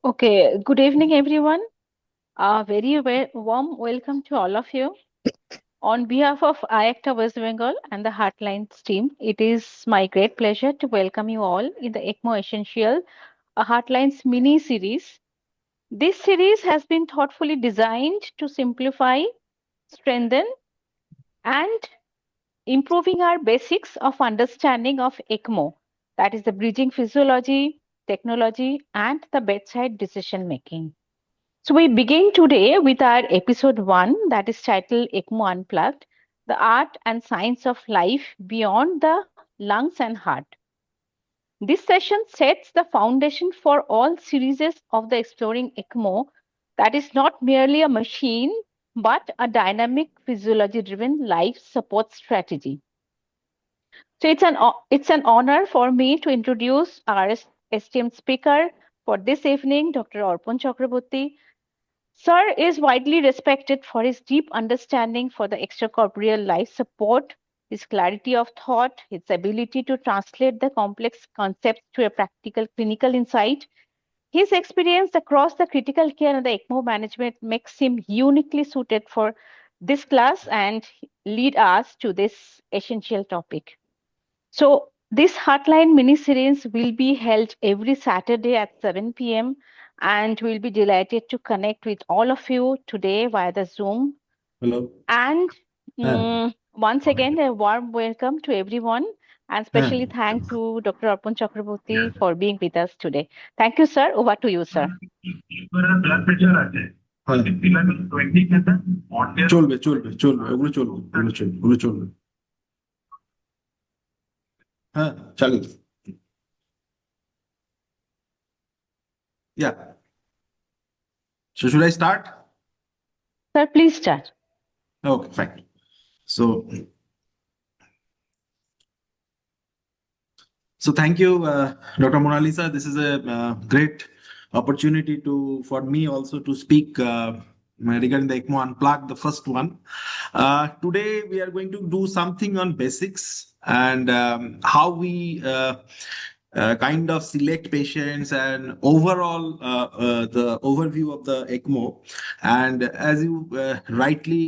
Okay, good evening, everyone. A very warm welcome to all of you. On behalf of IACTA West Bengal and the Heartlines team, it is my great pleasure to welcome you all in the ECMO Essential, a Heartlines mini series. This series has been thoughtfully designed to simplify, strengthen, and improving our basics of understanding of ECMO, that is the bridging physiology, technology, and the bedside decision making. So we begin today with our episode 1 that is titled ECMO Unplugged, the art and science of life beyond the lungs and heart. This session sets the foundation for all series of the Exploring ECMO, that is not merely a machine but a dynamic physiology driven life support strategy. So it's an honor for me to introduce our esteemed speaker for this evening, Dr. Arpan Chakraborty. Sir is widely respected for his deep understanding for the extracorporeal life support, his clarity of thought, his ability to translate the complex concepts to a practical clinical insight. His experience across the critical care and the ECMO management makes him uniquely suited for this class and lead us to this essential topic. So, this Heartline mini series will be held every Saturday at 7 p.m. and we'll be delighted to connect with all of you today via the Zoom. Hello. And Uh, once again, a warm welcome to everyone and uh, especially thank to Dr. Arpan Chakraborty for being with us today. Thank you, sir. Over to you, sir. Blood pressure আছে level 20 খেতে চলবে চলবে চলবে ওগুলো চলবে ওগুলো চলবে হ্যাঁ চালু yeah, so should I start? Sir, please start. Okay, fine. So thank you, Dr. Mona Lisa. This is a great opportunity for me also to speak regarding the ECMO Unplugged, the first one. Today we are going to do something on basics and how we kind of select patients and overall the overview of the ECMO. And as you rightly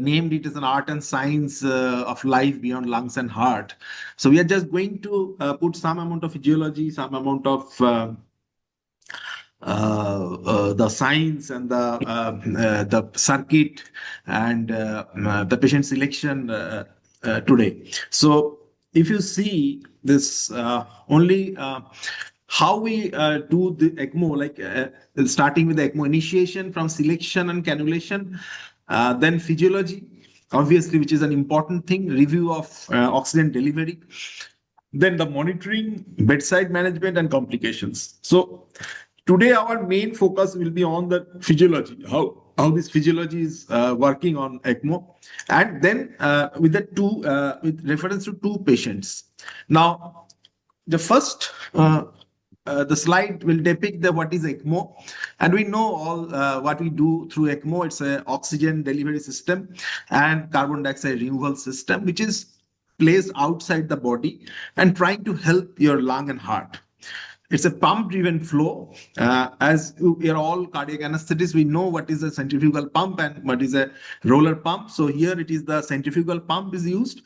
named it as an art and science of life beyond lungs and heart. So we are just going to put some amount of physiology, some amount of the science and the circuit and the patient selection today. So if you see this only how we do the ECMO, like starting with the ECMO initiation from selection and cannulation, then physiology, obviously, which is an important thing, review of oxygen delivery, then the monitoring, bedside management, and complications. So today our main focus will be on the physiology, how this physiology is working on ECMO, and then with reference to two patients. Now, the first. The slide will depict what is ECMO, and we know all what we do through ECMO. It's an oxygen delivery system and carbon dioxide removal system, which is placed outside the body and trying to help your lung and heart. It's a pump driven flow. As we are all cardiac anesthetists, we know what is a centrifugal pump and what is a roller pump. So here it is the centrifugal pump is used.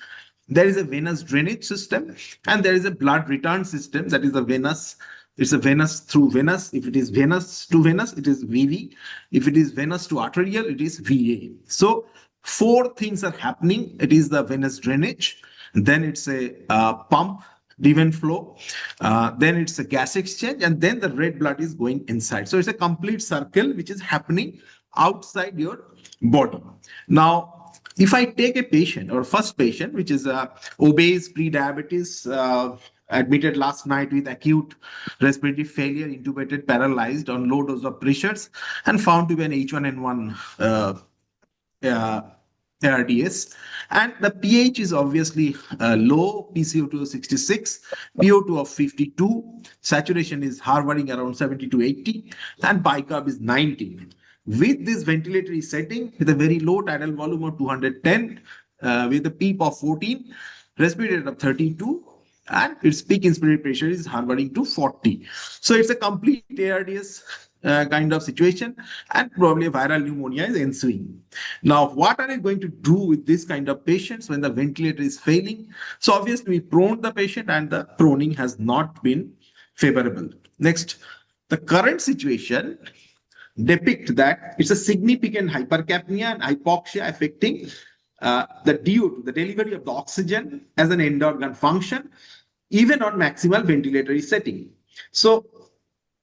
There is a venous drainage system and there is a blood return system, that is the venous. It's a venous through venous. If it is venous to venous, it is VV. If it is venous to arterial, it is VA. So four things are happening. It is the venous drainage, then it's a pump driven flow, then it's a gas exchange, and then the red blood is going inside. So it's a complete circle which is happening outside your body. Now, if I take a patient or first patient, which is obese, pre-diabetes, admitted last night with acute respiratory failure, intubated, paralyzed on low dose of pressures, and found to be an H1N1 uh, ARDS, and the pH is obviously low, PCO2 66, PO2 of 52, saturation is hovering around 70 to 80, and bicarb is 90. With this ventilatory setting, with a very low tidal volume of 210, with a PEEP of 14, respiratory rate of 32, and its peak inspiratory pressure is hovering to 40. So it's a complete ARDS kind of situation, and probably a viral pneumonia is ensuing. Now, what are we going to do with this kind of patients when the ventilator is failing? So obviously, we prone the patient, and the proning has not been favorable. Next, the current situation depict that it's a significant hypercapnia and hypoxia affecting the DO2, the delivery of the oxygen as an end organ function, even on maximal ventilatory setting. So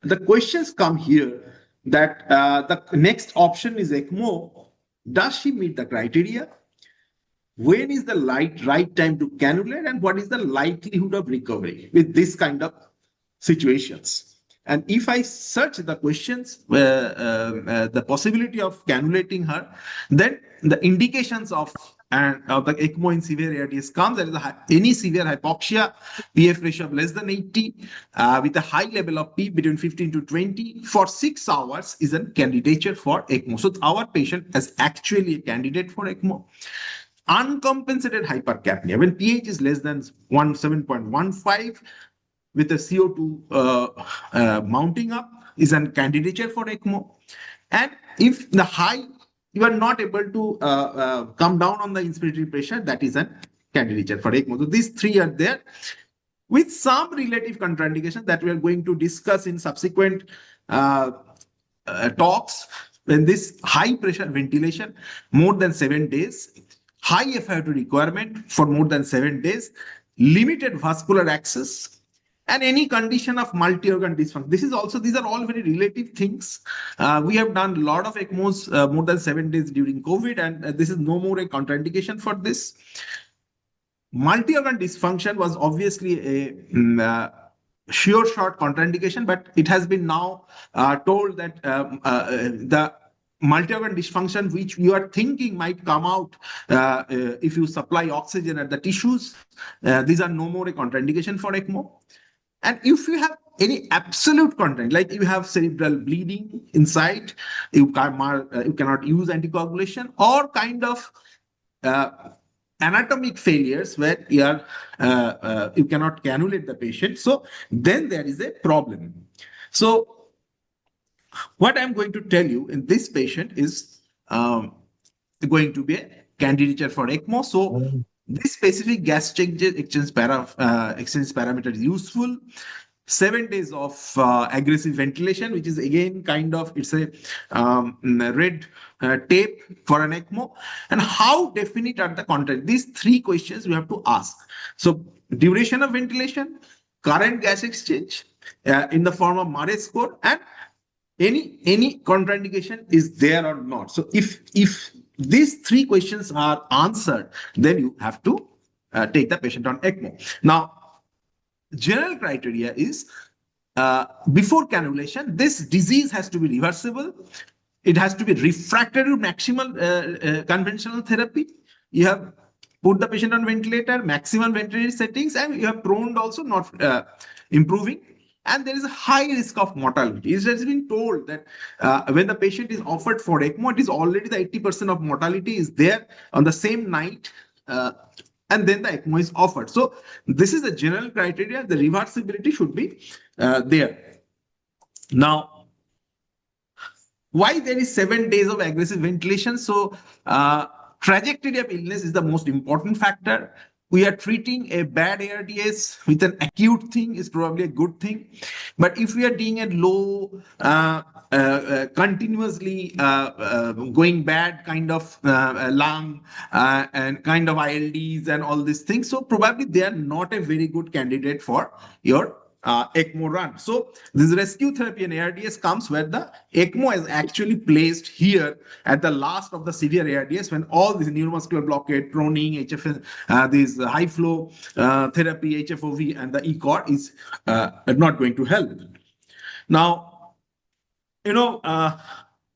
the questions come here that the next option is ECMO. Does she meet the criteria? When is the right time to cannulate, and what is the likelihood of recovery with this kind of situations? And if I search the questions, the possibility of cannulating her, then the indications of the ECMO in severe ARDS comes. There is any severe hypoxia, PF ratio of less than 80, with a high level of P between 15 to 20 for 6 hours is a candidature for ECMO. So our patient is actually a candidate for ECMO. Uncompensated hypercapnia, when pH is less than 7.15 with a CO2 mounting up, is a candidature for ECMO. And if the high, you are not able to come down on the inspiratory pressure, that is a candidature for ECMO. So these three are there with some relative contraindications that we are going to discuss in subsequent talks. When this high pressure ventilation more than 7 days, high FiO2 requirement for more than 7 days, limited vascular access, and any condition of multi-organ dysfunction. These are all very relative things. We have done a lot of ECMOs more than 7 days during COVID, and this is no more a contraindication for this. Multi-organ dysfunction was obviously a sure shot contraindication, but it has been now told that the multi-organ dysfunction which you are thinking might come out if you supply oxygen at the tissues, these are no more a contraindication for ECMO. And if you have any absolute content, like you have cerebral bleeding inside, you cannot use anticoagulation, or kind of anatomic failures where you cannot cannulate the patient, so then there is a problem. So what I'm going to tell you in this patient is going to be a candidature for ECMO. So this specific gas exchange parameter is useful. 7 days of aggressive ventilation, which is again kind of, it's a red tape for an ECMO. And how definite are the content? These three questions we have to ask. So duration of ventilation, current gas exchange in the form of Murray score, and any contraindication is there or not. So if these three questions are answered, then you have to take the patient on ECMO. Now, general criteria is before cannulation, this disease has to be reversible. It has to be refractory to maximal conventional therapy. You have put the patient on ventilator, maximal ventilator settings, and you have proned also not improving. And there is a high risk of mortality. It has been told that when the patient is offered for ECMO, it is already the 80% of mortality is there on the same night, and then the ECMO is offered. So this is the general criteria. The reversibility should be there. Now, why there is 7 days of aggressive ventilation? So trajectory of illness is the most important factor. We are treating a bad ARDS with an acute thing is probably a good thing. But if we are doing a low, continuously going bad kind of lung and kind of ILDs and all these things, so probably they are not a very good candidate for your ECMO run. So this rescue therapy in ARDS comes where the ECMO is actually placed here at the last of the severe ARDS, when all this neuromuscular blockade, proning, HF, this high flow therapy, HFOV, and the ECOR is not going to help. Now,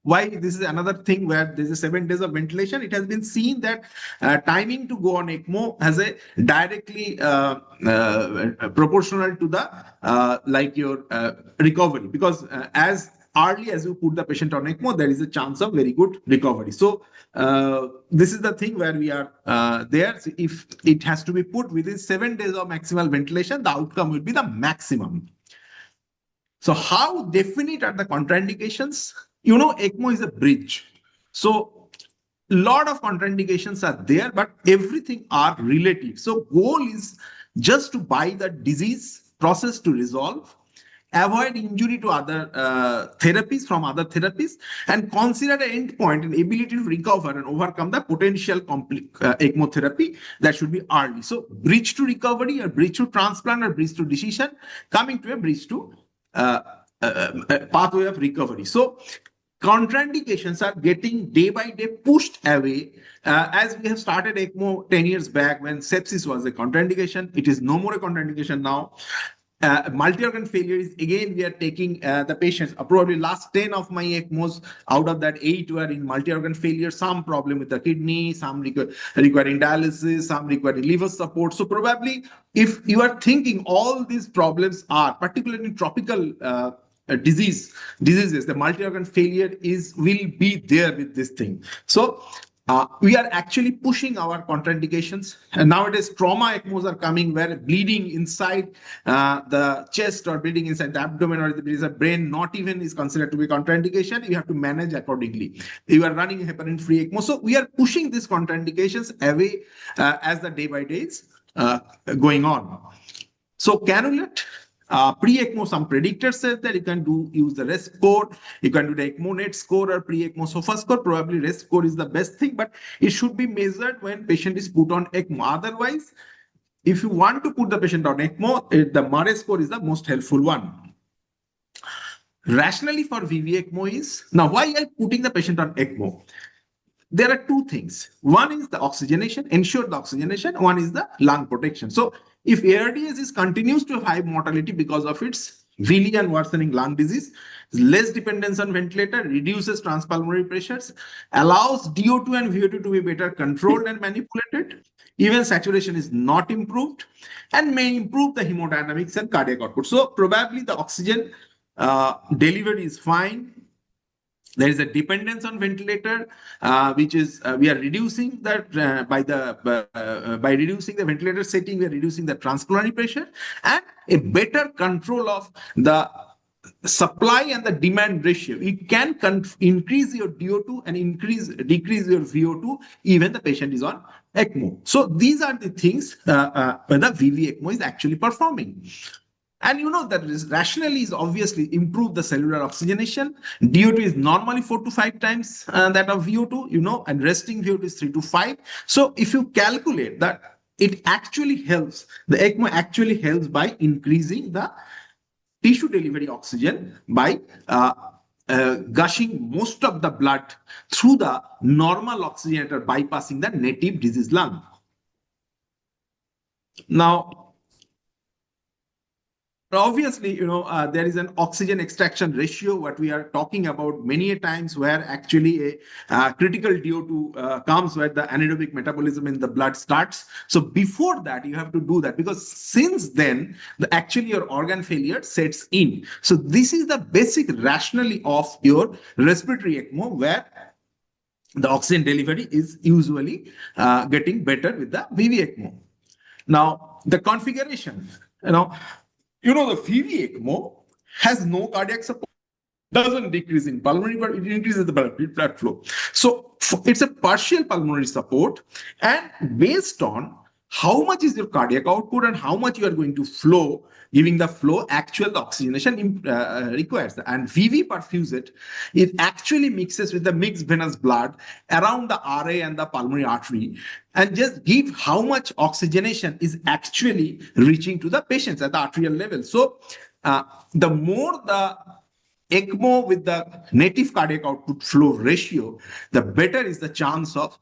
why this is another thing where there's a 7 days of ventilation. It has been seen that timing to go on ECMO has a directly proportional to the your recovery, because as early as you put the patient on ECMO, there is a chance of very good recovery. So this is the thing where we are there. So if it has to be put within 7 days of maximal ventilation, the outcome will be the maximum. So how definite are the contraindications? ECMO is a bridge. So lot of contraindications are there, but everything are relative. So goal is just to buy the disease process to resolve, avoid injury to other therapies from other therapies, and consider the endpoint and ability to recover and overcome the potential ECMO therapy that should be early. So bridge to recovery or bridge to transplant or bridge to decision, coming to a bridge to uh, pathway of recovery. So contraindications are getting day by day pushed away. As we have started ECMO 10 years back when sepsis was a contraindication, it is no more a contraindication now. Multi-organ failure is again, we are taking the patients, probably last 10 of my ECMOs, out of that 8 were in multi-organ failure, some problem with the kidney, some requiring dialysis, some requiring liver support. So probably if you are thinking all these problems are, particularly in tropical diseases, the multi-organ failure will be there with this thing. So we are actually pushing our contraindications. And nowadays, trauma ECMOs are coming where bleeding inside the chest or bleeding inside the abdomen or if there is a brain, not even is considered to be contraindication. You have to manage accordingly. You are running heparin-free ECMO. So we are pushing these contraindications away as the day by day is going on. So cannulate. Pre-ECMO, some predictors says that you can use the REST score, you can do the ECMO net score or pre-ECMO SOFA score. Probably REST score is the best thing, but it should be measured when patient is put on ECMO. Otherwise, if you want to put the patient on ECMO, the Murray score is the most helpful one. Rationally for VV ECMO is, now why are putting the patient on ECMO? There are two things. One is the oxygenation, ensure the oxygenation. One is the lung protection. So if ARDS continues to high mortality because of its VILI and worsening lung disease, less dependence on ventilator, reduces transpulmonary pressures, allows DO2 and VO2 to be better controlled and manipulated, even saturation is not improved, and may improve the hemodynamics and cardiac output. So probably the oxygen delivery is fine. There is a dependence on ventilator, which is we are reducing that by reducing the ventilator setting, we are reducing the transpulmonary pressure and a better control of the supply and the demand ratio. You can increase your DO2 and decrease your VO2 even the patient is on ECMO. So these are the things when the VV ECMO is actually performing. And that rationally is obviously improve the cellular oxygenation. DO2 is normally 4 to 5 times that of VO2, and resting VO2 is 3 to 5. So if you calculate that, it actually helps. The ECMO actually helps by increasing the tissue delivery oxygen by gushing most of the blood through the normal oxygenator, bypassing the native disease lung. Now, obviously, there is an oxygen extraction ratio, what we are talking about many a times, where actually a critical DO2 comes where the anaerobic metabolism in the blood starts. So before that, you have to do that, because since then, actually your organ failure sets in. So this is the basic rationale of your respiratory ECMO, where the oxygen delivery is usually getting better with the VV ECMO. Now, the configuration, the VV ECMO has no cardiac support, doesn't decrease in pulmonary, but it increases the blood flow. So it's a partial pulmonary support, and based on how much is your cardiac output and how much you are going to flow, giving the flow, actual oxygenation requires. And VV perfusate, it actually mixes with the mixed venous blood around the RA and the pulmonary artery, and just give how much oxygenation is actually reaching to the patients at the arterial level. So the more the ECMO with the native cardiac output flow ratio, the better is the chance of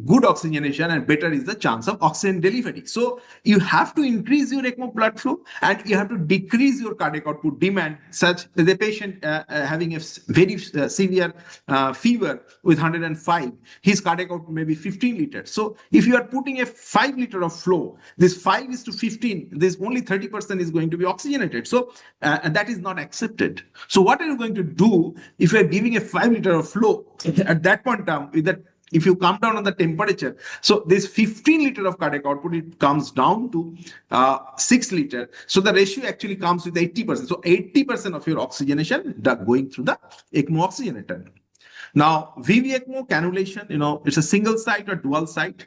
good oxygenation and better is the chance of oxygen delivery. So you have to increase your ECMO blood flow and you have to decrease your cardiac output demand, such that the patient having a very severe fever with 105, his cardiac output may be 15 liters. So if you are putting a 5 liter of flow, this 5 is to 15, this only 30% is going to be oxygenated. So and that is not accepted. So what are you going to do if you are giving a 5 liter of flow at that point with that if you come down on the temperature, so this 15 liter of cardiac output, it comes down to 6 liter. So the ratio actually comes with 80%. So 80% of your oxygenation going through the ECMO oxygenator. Now, VV ECMO cannulation, it's a single site or dual site.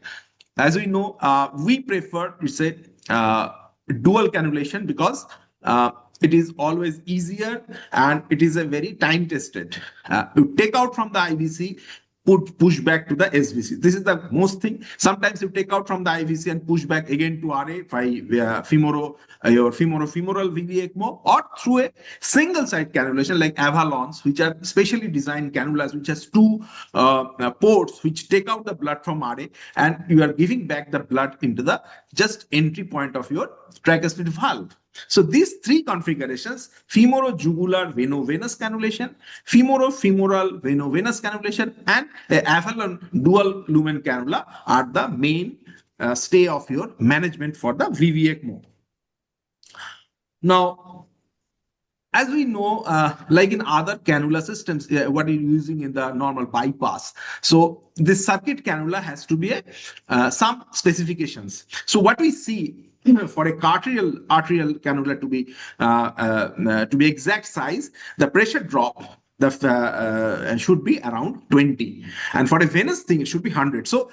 As we know, we prefer, it's a dual cannulation because it is always easier and it is a very time tested. You take out from the IVC, push back to the SVC. This is the most thing. Sometimes you take out from the IVC and push back again to RA by your femoral VV ECMO, or through a single site cannulation like Avalons, which are specially designed cannulas, which has two ports which take out the blood from RA, and you are giving back the blood into the just entry point of your tricuspid valve. So these three configurations, femoro-jugular veno-venous cannulation, femoro-femoral veno-venous cannulation, and the Avalon dual lumen cannula are the main stay of your management for the VV ECMO. Now, as we know, like in other cannula systems, what you're using in the normal bypass. So this circuit cannula has to be some specifications. So what we see for a arterial cannula to be exact size, the pressure drop should be around 20, and for a venous thing it should be 100. So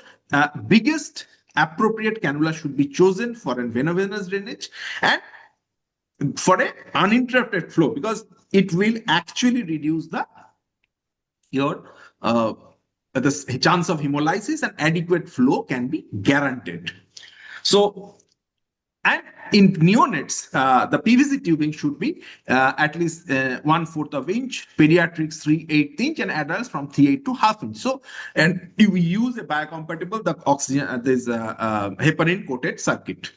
biggest appropriate cannula should be chosen for a veno-venous drainage and for an uninterrupted flow, because it will actually reduce the chance of hemolysis, and adequate flow can be guaranteed. So, and in neonates, the PVC tubing should be at least 1/4 of inch, pediatrics 3/8 inch, and adults from 3/8 to half inch. So, and we use a biocompatible, the oxygen, this heparin coated circuit.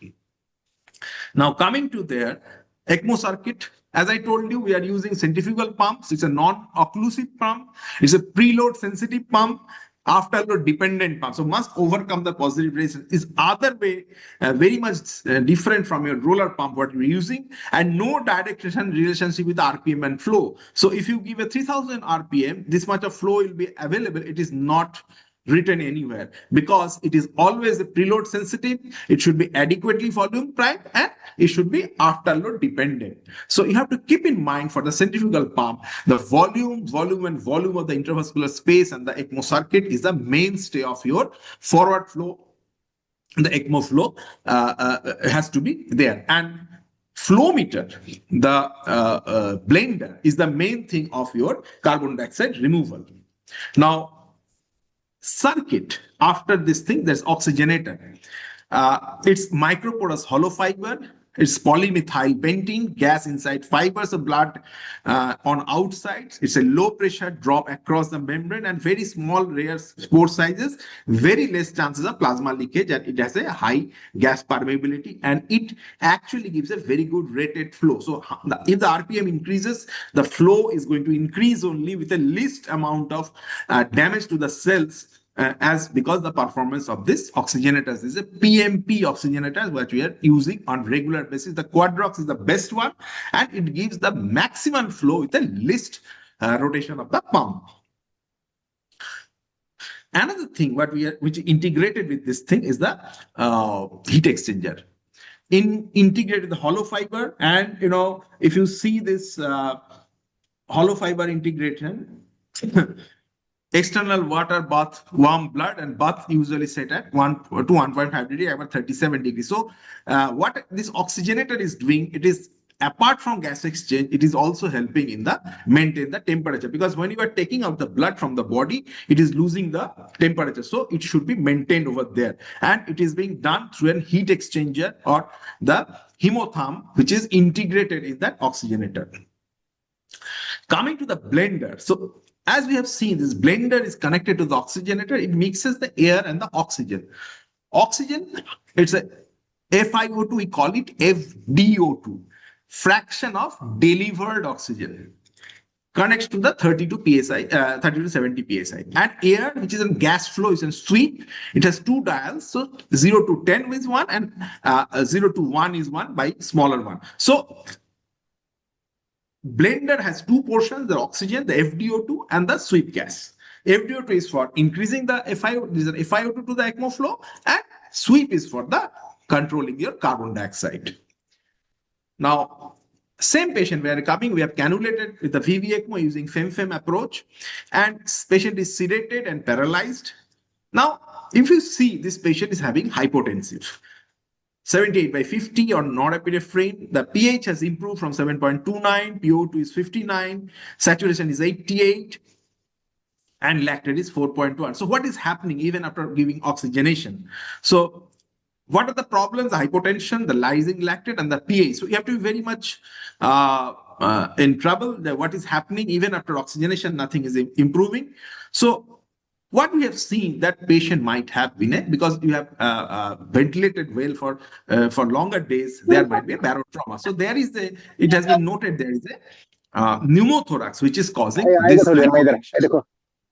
Now, coming to their ECMO circuit, as I told you, we are using centrifugal pumps. It's a non-occlusive pump. It's a preload sensitive pump, afterload dependent pump. So must overcome the positive resistance. Is other way very much different from your roller pump what you're using, and no direct relationship with RPM and flow. So if you give a 3000 RPM, this much of flow will be available. It is not written anywhere because it is always a preload sensitive. It should be adequately volume primed, and it should be afterload dependent. So you have to keep in mind for the centrifugal pump, the volume of the intravascular space and the ECMO circuit is the mainstay of your forward flow. The ECMO flow has to be there, and flow meter, the blender, is the main thing of your carbon dioxide removal. Now, circuit, after this thing, there's oxygenator. It's microporous hollow fiber. It's polymethyl pentene, gas inside fibers of blood on outsides. It's a low pressure drop across the membrane and very small rare spore sizes, very less chances of plasma leakage, and it has a high gas permeability, and it actually gives a very good rated flow. So if the RPM increases, the flow is going to increase only with the least amount of damage to the cells, as because the performance of this oxygenators is a PMP oxygenator which we are using on regular basis. The Quadrox is the best one, and it gives the maximum flow with the least rotation of the pump. Another thing which integrated with this thing is the heat exchanger. Integrated the hollow fiber, and if you see this hollow fiber integration. External water bath, warm blood, and bath usually set at 1 to 1.5 degree, about 37 degrees. So what this oxygenator is doing, it is, apart from gas exchange, it is also helping in the maintain the temperature, because when you are taking out the blood from the body, it is losing the temperature. So it should be maintained over there, and it is being done through an heat exchanger or the hemotherm, which is integrated in that oxygenator. Coming to the blender. So as we have seen, this blender is connected to the oxygenator. It mixes the air and the oxygen. Oxygen, it's a FiO2, we call it FdO2, fraction of delivered oxygen. Connects to the 32 psi, 30 to 70 psi. And air, which is in gas flow, is in sweep. It has two dials. So 0 to 10 is one, and 0 to 1 is one by smaller one. So blender has two portions, the oxygen, the FdO2, and the sweep gas. FDO2 is for increasing the FiO2 to the ECMO flow, and sweep is for the controlling your carbon dioxide. Now, same patient, we are coming, we have cannulated with the VV ECMO using FEM approach, and patient is sedated and paralyzed. Now, if you see this patient is having hypotensive, 78/50 on norepinephrine, the pH has improved from 7.29, PO2 is 59, saturation is 88, and lactate is 4.1. So what is happening even after giving oxygenation? So what are the problems? The hypotension, the lysine lactate, and the pH. So you have to be very much in trouble. What is happening even after oxygenation? Nothing is improving. So what we have seen, that patient might have been because you have ventilated well for longer days, there might be a barotrauma. So there is it has been noted there is a pneumothorax which is causing this hypotension.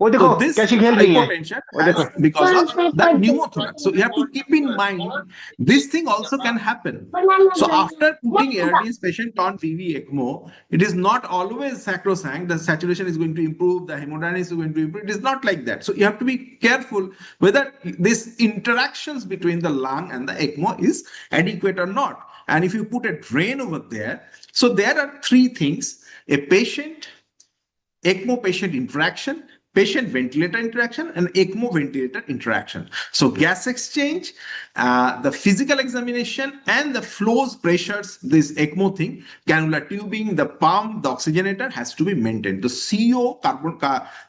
वो देखो So this कैसी खेल रही है hypotension has because of the pneumothorax. So you have to keep in mind this thing also can happen. So after putting ARDS patient on VV ECMO, it is not always sacrosanct. The saturation is going to improve, the hemodynamics is going to improve. It is not like that. So you have to be careful whether this interactions between the lung and the ECMO is adequate or not. And if you put a drain over there, so there are three things: a patient, ECMO patient interaction, patient ventilator interaction, and ECMO ventilator interaction. So gas exchange, the physical examination, and the flows, pressures, this ECMO thing, cannula tubing, the pump, the oxygenator has to be maintained. The CO,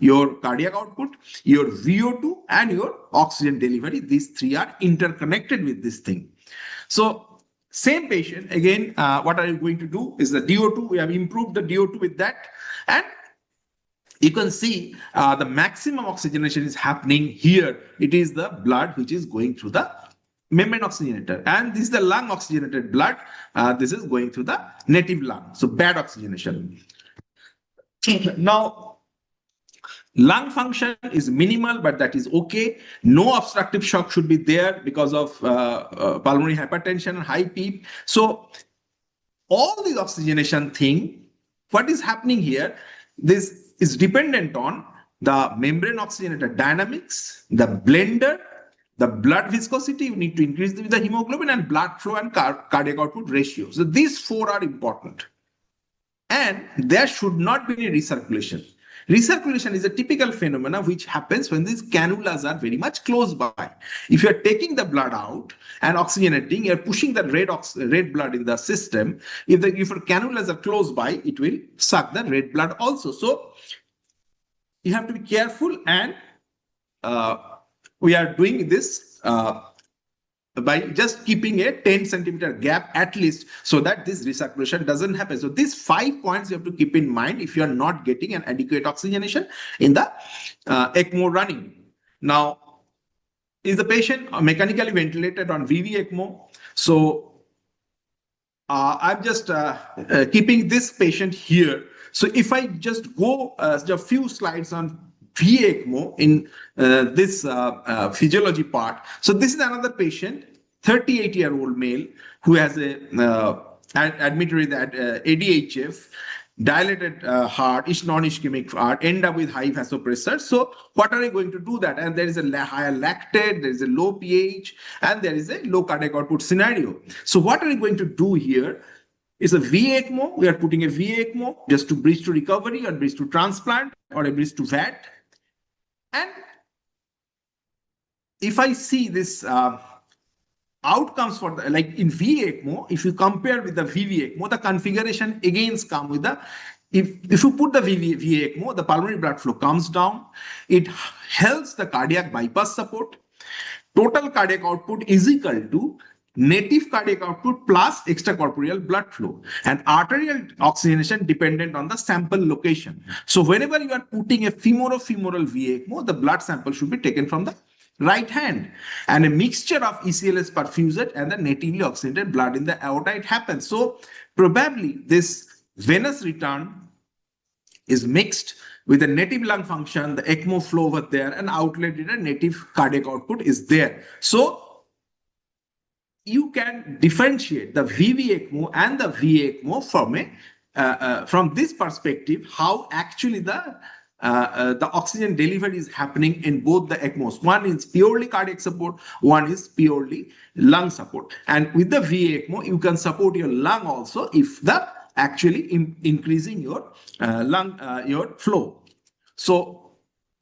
your cardiac output, your VO2, and your oxygen delivery, these three are interconnected with this thing. So same patient, again, what are you going to do is the DO2, we have improved the DO2 with that, and you can see the maximum oxygenation is happening here. It is the blood which is going through the membrane oxygenator, and this is the lung oxygenated blood. This is going through the native lung. So bad oxygenation. Now, lung function is minimal, but that is okay. No obstructive shock should be there because of pulmonary hypertension and high PEEP. So all this oxygenation thing, what is happening here, this is dependent on the membrane oxygenator dynamics, the blender, the blood viscosity. You need to increase with the hemoglobin, and blood flow and cardiac output ratio. So these four are important. And there should not be any recirculation. Recirculation is a typical phenomena which happens when these cannulas are very much close by. If you are taking the blood out and oxygenating, you are pushing the red blood in the system. If your cannulas are close by, it will suck the red blood also. So you have to be careful, and we are doing this by just keeping a 10-centimeter gap at least, so that this recirculation doesn't happen. So these 5 points you have to keep in mind if you are not getting an adequate oxygenation in the ECMO running. Now, is the patient mechanically ventilated on VV ECMO? So I'm just keeping this patient here. So if I just go a few slides on ECMO in this physiology part. So this is another patient, 38-year-old male who has a admitted with ADHF, dilated heart, non-ischemic heart, end up with high vasopressor. So what are we going to do that? And there is a higher lactate, there is a low pH, and there is a low cardiac output scenario. So what are we going to do here? It's a VECMO. We are putting a VECMO just to bridge to recovery or bridge to transplant or a bridge to VAT. And if I see this outcomes for the, like in VECMO, if you compare with the VVECMO, the configuration again comes with the, if you put the VECMO, the pulmonary blood flow comes down, it helps the cardiac bypass support. Total cardiac output is equal to native cardiac output plus extracorporeal blood flow, and arterial oxygenation dependent on the sample location. So whenever you are putting a femoral VECMO, the blood sample should be taken from the right hand, and a mixture of ECLS perfused and the natively oxygenated blood in the aorta, it happens. So probably this venous return is mixed with the native lung function, the ECMO flow over there, and outlet in a native cardiac output is there. So you can differentiate the VVECMO and the VECMO from this perspective, how actually the the oxygen delivery is happening in both the ECMOs. One is purely cardiac support, one is purely lung support. And with the VA ECMO, you can support your lung also if the actually increasing your your flow. So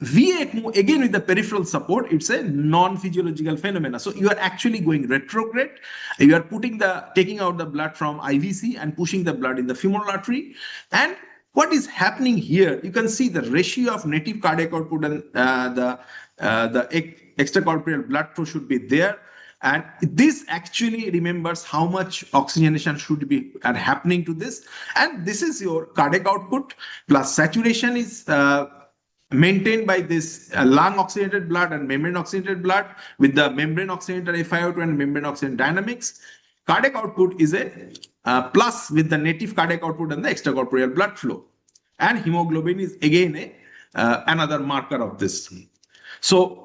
VA ECMO, again with the peripheral support, it's a non-physiological phenomena. So you are actually going retrograde. You are taking out the blood from IVC and pushing the blood in the femoral artery. And what is happening here? You can see the ratio of native cardiac output and the extracorporeal blood flow should be there. And this actually remembers how much oxygenation should be happening to this. And this is your cardiac output plus saturation is maintained by this lung oxygenated blood and membrane oxygenated blood with the membrane oxygenator FiO2 and membrane oxygen dynamics. Cardiac output is a plus with the native cardiac output and the extracorporeal blood flow. And hemoglobin is again another marker of this. So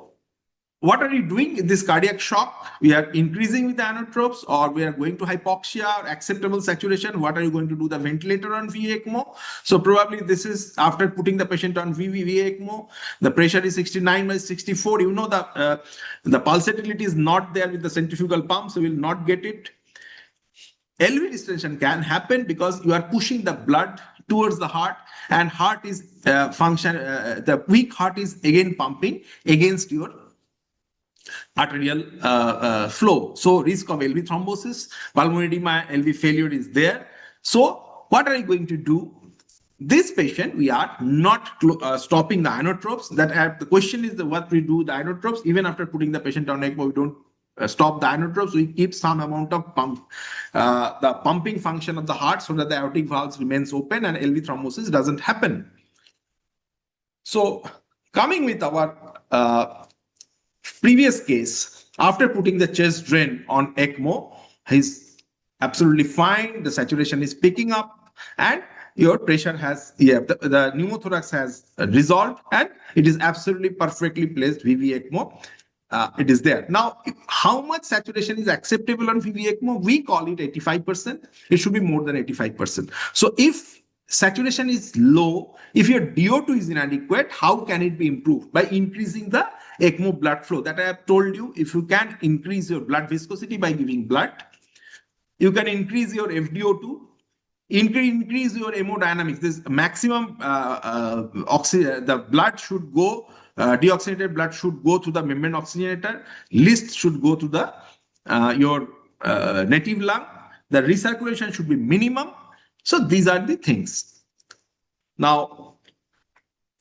what are you doing in this cardiac shock? We are increasing with the inotropes, or we are going to hypoxia or acceptable saturation. What are you going to do the ventilator on VA ECMO? So probably this is after putting the patient on VA ECMO, the pressure is 69/64. You know the pulsatility is not there with the centrifugal pump, so we will not get it. LV distension can happen because you are pushing the blood towards the heart, and heart is the weak heart is again pumping against your arterial flow. So risk of LV thrombosis, pulmonary edema, LV failure is there. So what are you going to do? This patient, we are not stopping the inotropes. The question is what we do the inotropes. Even after putting the patient on ECMO, we don't stop the inotropes. We keep some amount of the pumping function of the heart so that the aortic valves remains open and LV thrombosis doesn't happen. So coming with our previous case, after putting the chest drain on ECMO, he's absolutely fine. The saturation is picking up and your pressure has, the pneumothorax has resolved and it is absolutely perfectly placed VV ECMO. It is there. Now, how much saturation is acceptable on VV ECMO? We call it 85%. It should be more than 85%. So if saturation is low, if your DO2 is inadequate, how can it be improved? By increasing the ECMO blood flow. That I have told you, if you can increase your blood viscosity by giving blood, you can increase your FDO2, increase your hemodynamics. This maximum the blood should go, deoxygenated blood should go to the membrane oxygenator, least should go to the your native lung. The recirculation should be minimum. So these are the things. Now,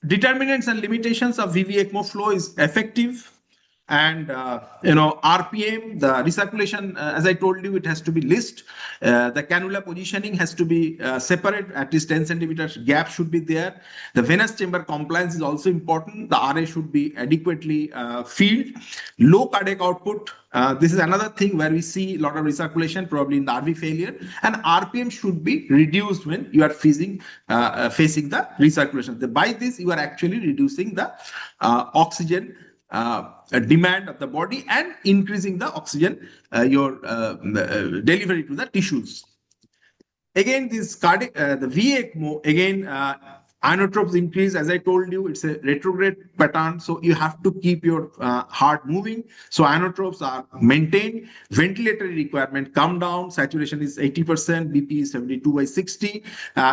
determinants and limitations of VV ECMO flow is effective. And RPM, the recirculation, as I told you, it has to be least. The cannula positioning has to be separate, at least 10 centimeters gap should be there. The venous chamber compliance is also important. The RA should be adequately filled. Low cardiac output. This is another thing where we see a lot of recirculation, probably in the RV failure. And RPM should be reduced when you are facing the recirculation. By this, you are actually reducing the oxygen demand of the body and increasing the oxygen your delivery to the tissues. Again, this cardiac the VA ECMO, again inotropes increase. As I told you, it's a retrograde pattern, so you have to keep your heart moving. So inotropes are maintained. Ventilatory requirement come down. Saturation is 80%. BP is 72/60.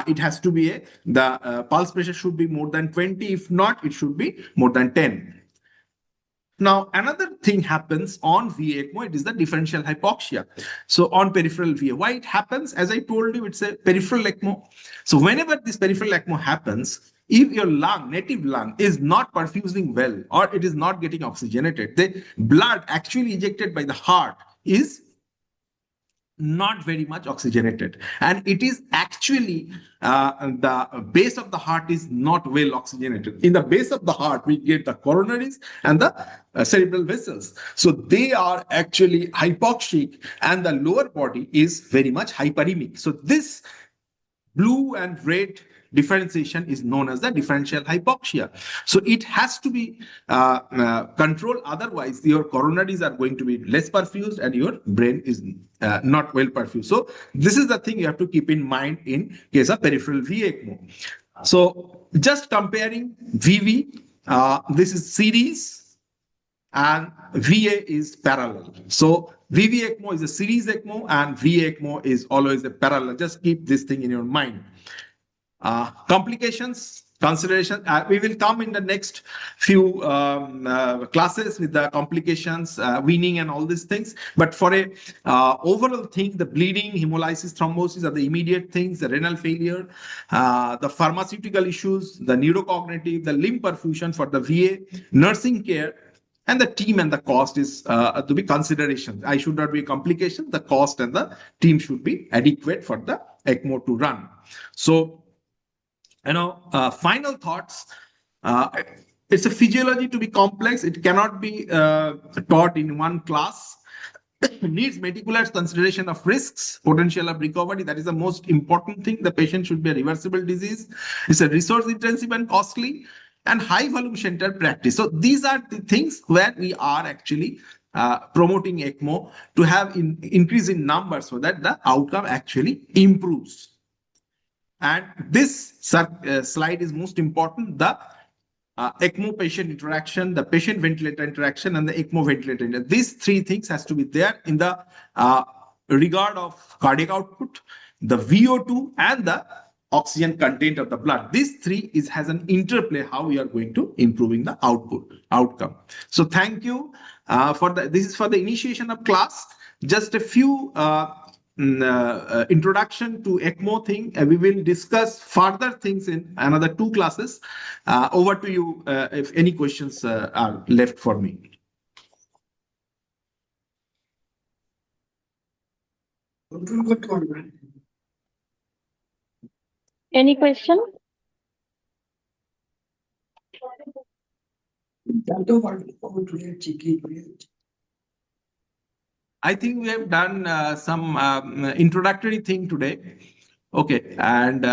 It has to be the pulse pressure should be more than 20. If not, it should be more than 10. Now, another thing happens on VA ECMO, it is the differential hypoxia. So on peripheral VA, why it happens? As I told you, it's a peripheral ECMO. So whenever this peripheral ECMO happens, if your lung, native lung, is not perfusing well or it is not getting oxygenated, the blood actually ejected by the heart is not very much oxygenated, and it is actually the base of the heart is not well oxygenated. In the base of the heart we get the coronaries and the cerebral vessels, so they are actually hypoxic and the lower body is very much hyperemic. So this blue and red differentiation is known as the differential hypoxia. So it has to be controlled, otherwise your coronaries are going to be less perfused and your brain is not well perfused. So this is the thing you have to keep in mind in case of peripheral VA ECMO. So just comparing VV, this is series and VA is parallel. So VV ECMO is a series ECMO and VA ECMO is always a parallel. Just keep this thing in your mind. Complications, consideration. We will come in the next few classes with the complications, weaning and all these things. But for a overall thing, the bleeding, hemolysis, thrombosis are the immediate things, the renal failure, the pharmaceutical issues, the neurocognitive, the limb perfusion for the VA, nursing care, and the team and the cost is to be consideration. I should not be a complication. The cost and the team should be adequate for the ECMO to run. So, final thoughts. It's a physiology to be complex. It cannot be taught in one class. It needs meticulous consideration of risks, potential of recovery. That is the most important thing. The patient should be a reversible disease. It's a resource intensive and costly and high volume center practice. So these are the things where we are actually promoting ECMO to have increase in numbers so that the outcome actually improves. And this slide is most important. The ECMO patient interaction, the patient ventilator interaction, and the ECMO ventilator interaction. These three things has to be there in the regard of cardiac output, the VO2, and the oxygen content of the blood. These three has an interplay how we are going to improving the outcome. So thank you for this is for the initiation of class. Just a few introduction to ECMO thing. We will discuss further things in another 2 classes. Over to you if any questions are left for me. Any question? I think we have done some introductory thing today. Okay, and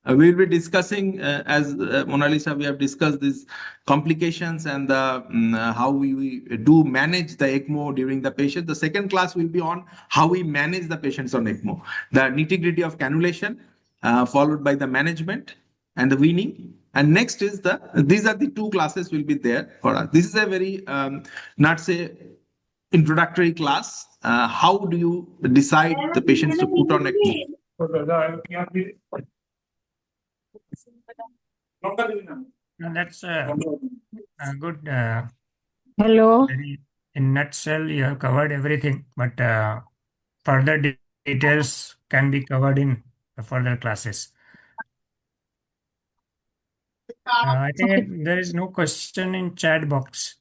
we'll be discussing, as Mona Lisa, we have discussed these complications and how we do manage the ECMO during the patient. The second class will be on how we manage the patients on ECMO, the nitty-gritty of cannulation, followed by the management and the weaning. And next is these are the 2 classes will be there for us. This is a very, not say, introductory class. How do you decide the patients to put on ECMO? That's good. Hello. In nutshell, you have covered everything, but further details can be covered in the further classes. I think there is no question in chat box.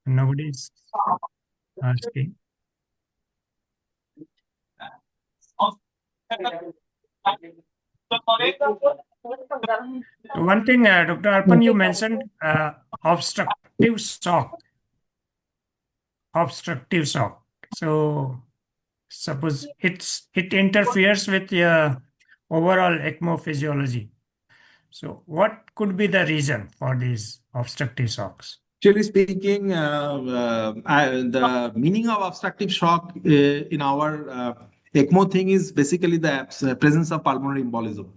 Nobody is asking. One thing, Dr. Arpan, you mentioned obstructive shock. Obstructive shock. So suppose it interferes with your overall ECMO physiology. So what could be the reason for these obstructive shocks? Actually speaking, the meaning of obstructive shock in our ECMO thing is basically the presence of pulmonary embolism.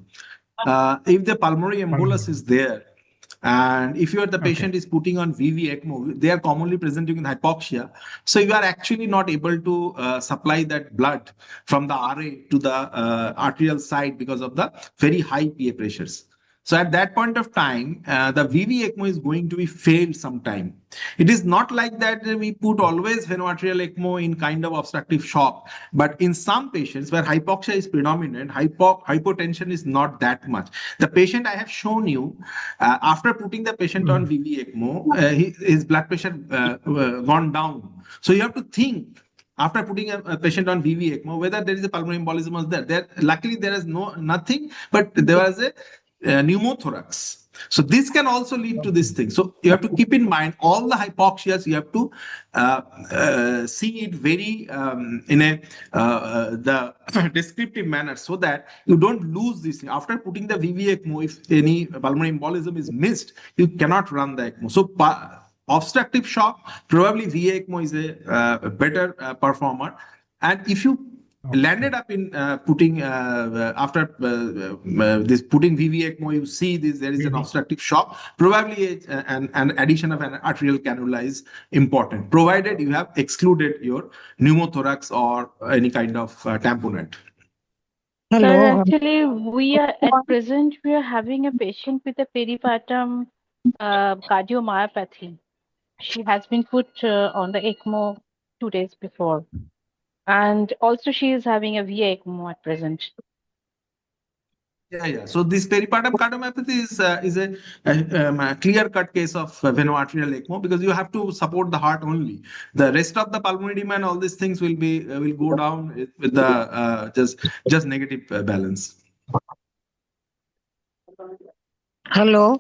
If the pulmonary embolus is there, and if the patient is putting on VV ECMO, they are commonly presenting with hypoxia. So you are actually not able to supply that blood from the RA to the arterial side because of the very high PA pressures. So at that point of time, the VV ECMO is going to be failed sometime. It is not like that we put always veno-arterial ECMO in kind of obstructive shock. But in some patients where hypoxia is predominant, hypotension is not that much. The patient I have shown you, after putting the patient on VV ECMO, his blood pressure gone down. So you have to think, after putting a patient on VV ECMO, whether there is a pulmonary embolism was there. Luckily, there is nothing, but there was a pneumothorax. So this can also lead to this thing. So you have to keep in mind all the hypoxias. You have to see it very in a the descriptive manner so that you don't lose this. After putting the VV ECMO, if any pulmonary embolism is missed, you cannot run the ECMO. So obstructive shock, probably VA ECMO is a better performer. And if you landed up in putting after this putting VV ECMO, you see this there is an obstructive shock. Probably an addition of an arterial cannula is important, provided you have excluded your pneumothorax or any kind of tamponade. Sir, Hello. actually, we are at present we are having a patient with a peripartum cardiomyopathy. She has been put on the ECMO 2 days before, and also she is having a VA ECMO at present. Yeah. So this peripartum cardiomyopathy is a clear-cut case of veno-arterial ECMO, because you have to support the heart only. The rest of the pulmonary edema and all these things will go down with the just negative balance. Hello.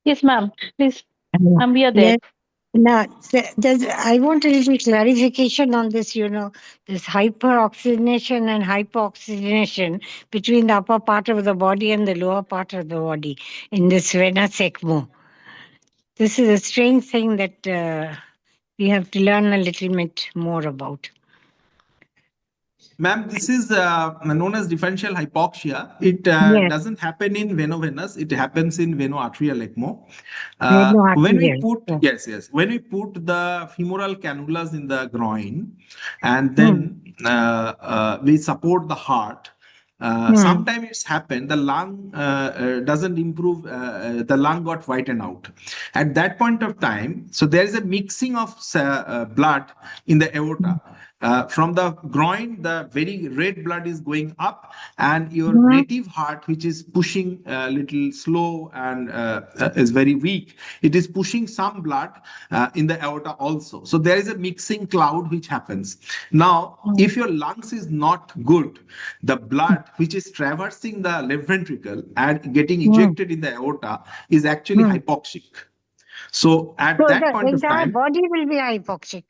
Yes, ma'am. Please, we are there. Yes. Now, I want a little clarification on this, this hyperoxygenation and hypooxygenation between the upper part of the body and the lower part of the body in this venous ECMO. This is a strange thing that we have to learn a little bit more about. Ma'am, this is known as differential hypoxia. It Yes. doesn't happen in veno-venous. It happens in veno-arterial ECMO. When we Veno-arterial. put when we put the femoral cannulas in the groin, and then we support the heart. Sometimes it's happened, the lung doesn't improve, the lung got whitened out. At that point of time, so there is a mixing of blood in the aorta. From the groin, the very red blood is going up, and your native heart, which is pushing a little slow and is very weak, it is pushing some blood in the aorta also. So there is a mixing cloud which happens. Now, if your lungs is not good, the blood which is traversing the left ventricle and getting ejected in the aorta is actually hypoxic. So at that point of the time, entire body will be hypoxic.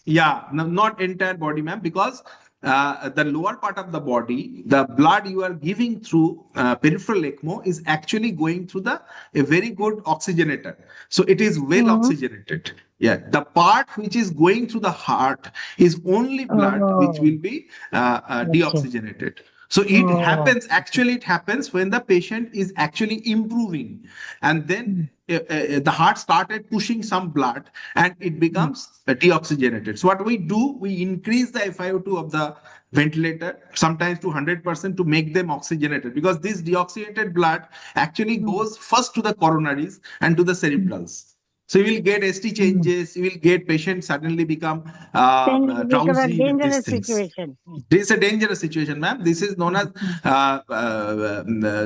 Yeah, no, not entire body, ma'am, because the lower part of the body, the blood you are giving through peripheral ECMO is actually going through a very good oxygenator. So it is well oxygenated. Yeah, the part which is going through the heart is only blood which will be deoxygenated. So it happens when the patient is actually improving, and then the heart started pushing some blood and it becomes deoxygenated. So what we do, we increase the FiO2 of the ventilator, sometimes to 100%, to make them oxygenated, because this deoxygenated blood actually goes first to the coronaries and to the cerebrals. So you will get ST changes, you will get patients suddenly become drowsy with these things. Situation. This is a dangerous situation, ma'am. This is known as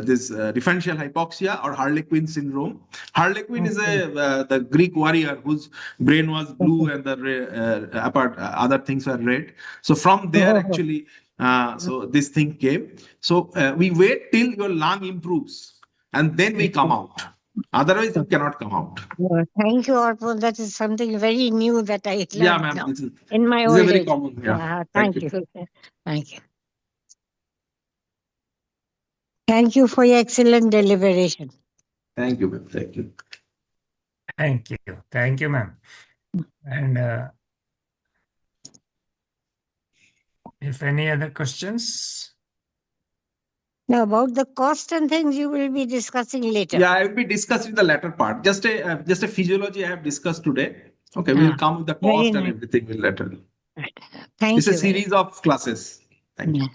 this differential hypoxia or Harlequin syndrome. Harlequin is the Greek warrior whose brain was blue and the other things were red. So from there, actually, so this thing came. So we wait till your lung improves, and then we come out. Otherwise, you cannot come out. Thank you, Arpan. That is something very new that I learned ma'am. now This is in my a old very age. common. Thank you. Thank you. Thank you for your excellent deliberation. Thank you, ma'am. Thank you. Thank you. Thank you, ma'am. And if any other questions? Now, about the cost and things you will be discussing later. Yeah, I will be discussing the latter part. Just a physiology I have discussed today. Okay, we'll come with the cost and everything will later. Thank It's you. a series of classes. Thank you.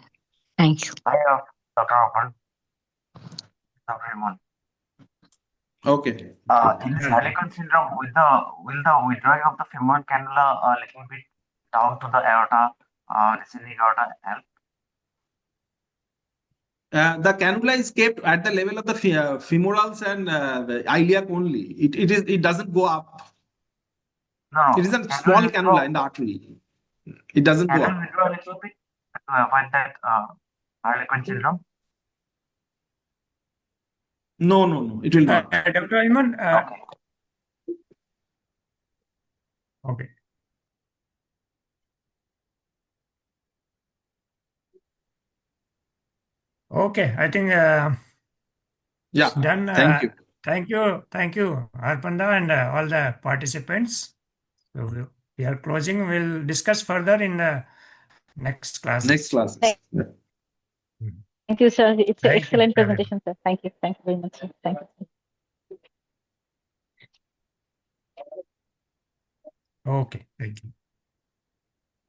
Thank you. I have Dr. Arpan. Everyone. Okay. In this Harlequin syndrome, will the withdrawing of the femoral cannula a little bit down to the aorta, descending aorta help? The cannula is kept at the level of the femorals and the iliac only. It doesn't go up. No. It is a small cannula in the artery. It doesn't go up. Can we withdraw a little bit to avoid that Harlequin syndrome? No. It will not. Dr. Ayman, okay. Okay, I think Yeah. done. Thank you. Thank you, Arpanda and all the participants. So we are closing. We'll discuss further in the next classes. Next classes. Yeah. Thank you, sir. It's an Thank you excellent very much. presentation, sir. Thank you. Thank you very much, sir. Thank you. Okay, thank you.